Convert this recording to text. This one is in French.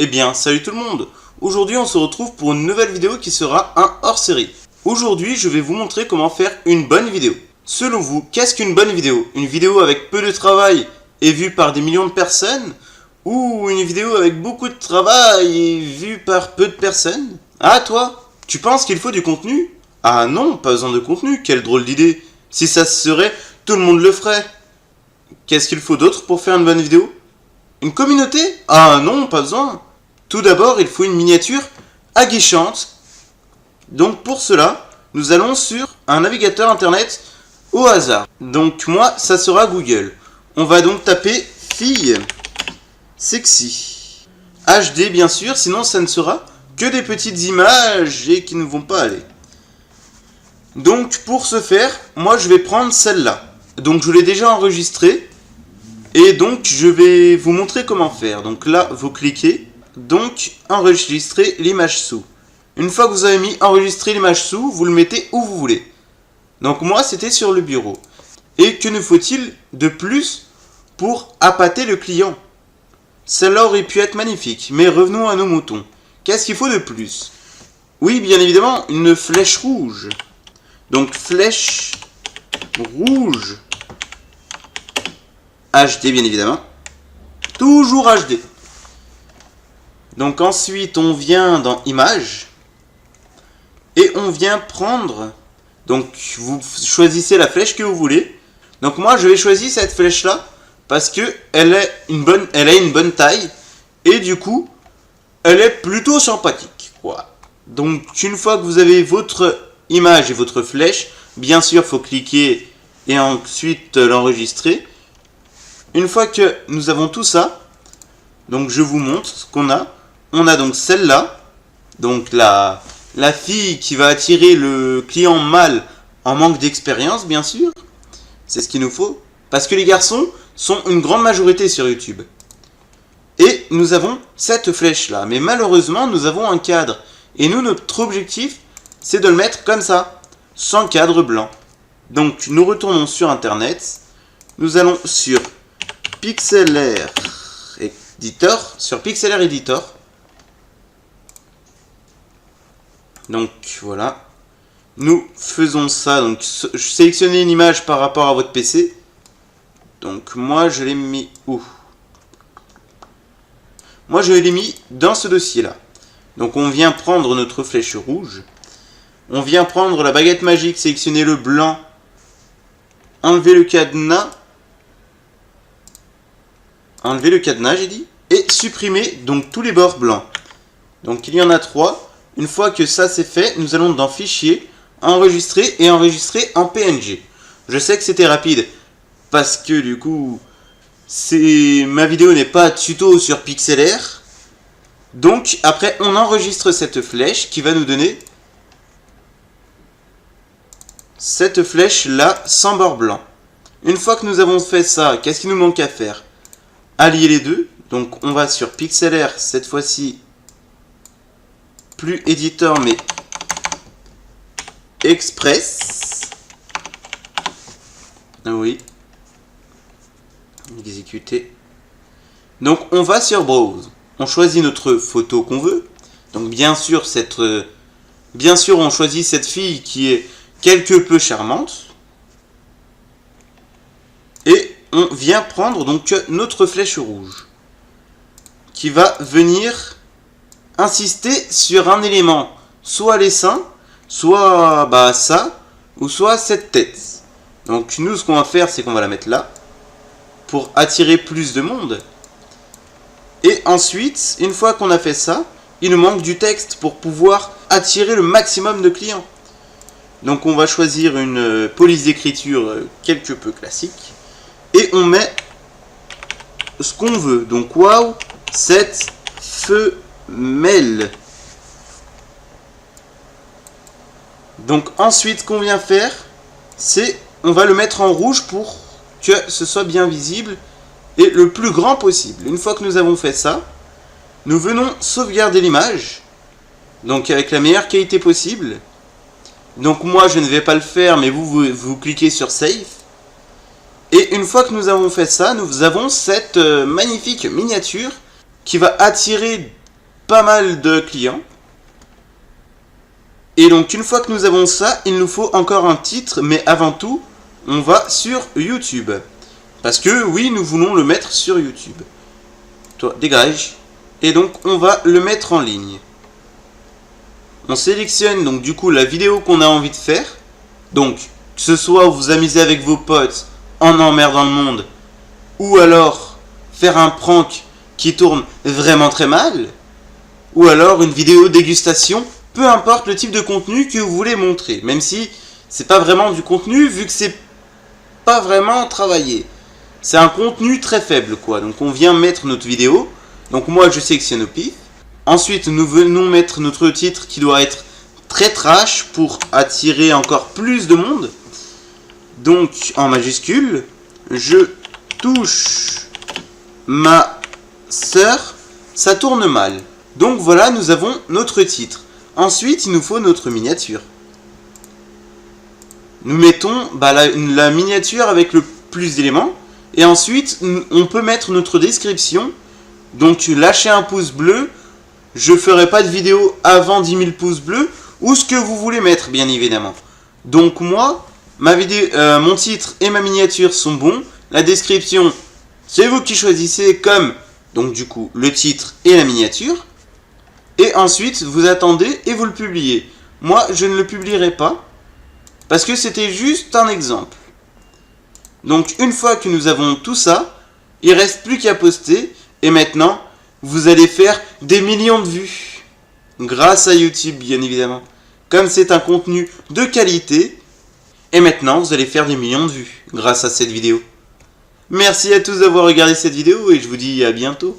Eh bien, salut tout le monde. Aujourd'hui, on se retrouve pour une nouvelle vidéo qui sera un hors-série. Aujourd'hui, je vais vous montrer comment faire une bonne vidéo. Selon vous, qu'est-ce qu'une bonne vidéo? Une vidéo avec peu de travail et vue par des millions de personnes? Ou une vidéo avec beaucoup de travail et vue par peu de personnes? Ah, toi, tu penses qu'il faut du contenu? Ah non, pas besoin de contenu, quelle drôle d'idée. Si ça se serait, tout le monde le ferait. Qu'est-ce qu'il faut d'autre pour faire une bonne vidéo? Une communauté? Ah non, pas besoin. Tout d'abord, il faut une miniature aguichante. Donc pour cela, nous allons sur un navigateur internet au hasard. Donc moi, ça sera Google. On va donc taper fille sexy. HD bien sûr, sinon ça ne sera que des petites images et qui ne vont pas aller. Donc pour ce faire, moi je vais prendre celle-là. Donc je l'ai déjà enregistrée. Et donc je vais vous montrer comment faire. Donc là, vous cliquez. Donc, enregistrer l'image sous. Une fois que vous avez mis enregistrer l'image sous, vous le mettez où vous voulez. Donc moi, c'était sur le bureau. Et que nous faut-il de plus pour appâter le client? Celle-là aurait pu être magnifique, mais revenons à nos moutons. Qu'est-ce qu'il faut de plus? Oui, bien évidemment, une flèche rouge. Donc flèche rouge. HD, bien évidemment. Toujours HD. Donc ensuite, on vient dans Images. Et on vient prendre... Donc, vous choisissez la flèche que vous voulez. Donc moi, je vais choisir cette flèche-là. Parce que elle a une bonne taille. Et du coup, elle est plutôt sympathique, quoi. Donc, une fois que vous avez votre image et votre flèche, bien sûr, il faut cliquer et ensuite l'enregistrer. Une fois que nous avons tout ça, donc je vous montre ce qu'on a. On a donc celle-là, donc la fille qui va attirer le client mâle en manque d'expérience, bien sûr. C'est ce qu'il nous faut. Parce que les garçons sont une grande majorité sur YouTube. Et nous avons cette flèche-là. Mais malheureusement, nous avons un cadre. Et nous, notre objectif, c'est de le mettre comme ça, sans cadre blanc. Donc, nous retournons sur Internet. Nous allons sur Pixlr Editor, sur Pixlr Editor. Donc voilà, nous faisons ça, donc sélectionnez une image par rapport à votre PC. Donc moi je l'ai mis où? Moi je l'ai mis dans ce dossier là. Donc on vient prendre notre flèche rouge. On vient prendre la baguette magique, sélectionner le blanc. Enlever le cadenas. Enlever le cadenas j'ai dit. Et supprimer donc tous les bords blancs. Donc il y en a 3. Une fois que ça c'est fait, nous allons dans Fichier, Enregistrer et enregistrer en PNG. Je sais que c'était rapide parce que du coup, ma vidéo n'est pas tuto sur Pixlr. Donc après, on enregistre cette flèche qui va nous donner cette flèche là sans bord blanc. Une fois que nous avons fait ça, qu'est-ce qu'il nous manque à faire? Allier les deux. Donc on va sur Pixlr cette fois-ci. Plus éditeur mais Express. Ah oui. Exécuter. Donc on va sur Browse. On choisit notre photo qu'on veut. Donc bien sûr on choisit cette fille qui est quelque peu charmante. Et on vient prendre donc notre flèche rouge qui va venir insister sur un élément, soit les seins, soit ça, ou soit cette tête. Donc nous ce qu'on va faire c'est qu'on va la mettre là, pour attirer plus de monde. Et ensuite, une fois qu'on a fait ça, il nous manque du texte pour pouvoir attirer le maximum de clients. Donc on va choisir une police d'écriture quelque peu classique, et on met ce qu'on veut. Donc waouh, cette femelle. Donc ensuite, ce qu'on vient faire, c'est on va le mettre en rouge pour que ce soit bien visible et le plus grand possible. Une fois que nous avons fait ça, nous venons sauvegarder l'image, donc avec la meilleure qualité possible. Donc moi je ne vais pas le faire, mais vous cliquez sur Save. Et une fois que nous avons fait ça, nous avons cette magnifique miniature qui va attirer pas mal de clients. Et donc une fois que nous avons ça, il nous faut encore un titre, mais avant tout, on va sur YouTube. Parce que oui, nous voulons le mettre sur YouTube. Toi, dégage. Et donc on va le mettre en ligne. On sélectionne donc du coup la vidéo qu'on a envie de faire. Donc, que ce soit vous amuser avec vos potes en emmerdant le monde, ou alors faire un prank qui tourne vraiment très mal, ou alors une vidéo dégustation, peu importe le type de contenu que vous voulez montrer, même si c'est pas vraiment du contenu vu que c'est pas vraiment travaillé. C'est un contenu très faible quoi, donc on vient mettre notre vidéo, donc moi je sélectionne au pif. Ensuite nous venons mettre notre titre qui doit être très trash pour attirer encore plus de monde. Donc en majuscule, je touche ma sœur, ça tourne mal. Donc voilà, nous avons notre titre. Ensuite, il nous faut notre miniature. Nous mettons la miniature avec le plus d'éléments. Et ensuite, on peut mettre notre description. Donc lâchez un pouce bleu. Je ferai pas de vidéo avant 10 000 pouces bleus. Ou ce que vous voulez mettre, bien évidemment. Donc moi, mon titre et ma miniature sont bons. La description, c'est vous qui choisissez comme, donc du coup, le titre et la miniature. Et ensuite, vous attendez et vous le publiez. Moi, je ne le publierai pas, parce que c'était juste un exemple. Donc, une fois que nous avons tout ça, il ne reste plus qu'à poster. Et maintenant, vous allez faire des millions de vues. Grâce à YouTube, bien évidemment. Comme c'est un contenu de qualité. Et maintenant, vous allez faire des millions de vues grâce à cette vidéo. Merci à tous d'avoir regardé cette vidéo et je vous dis à bientôt.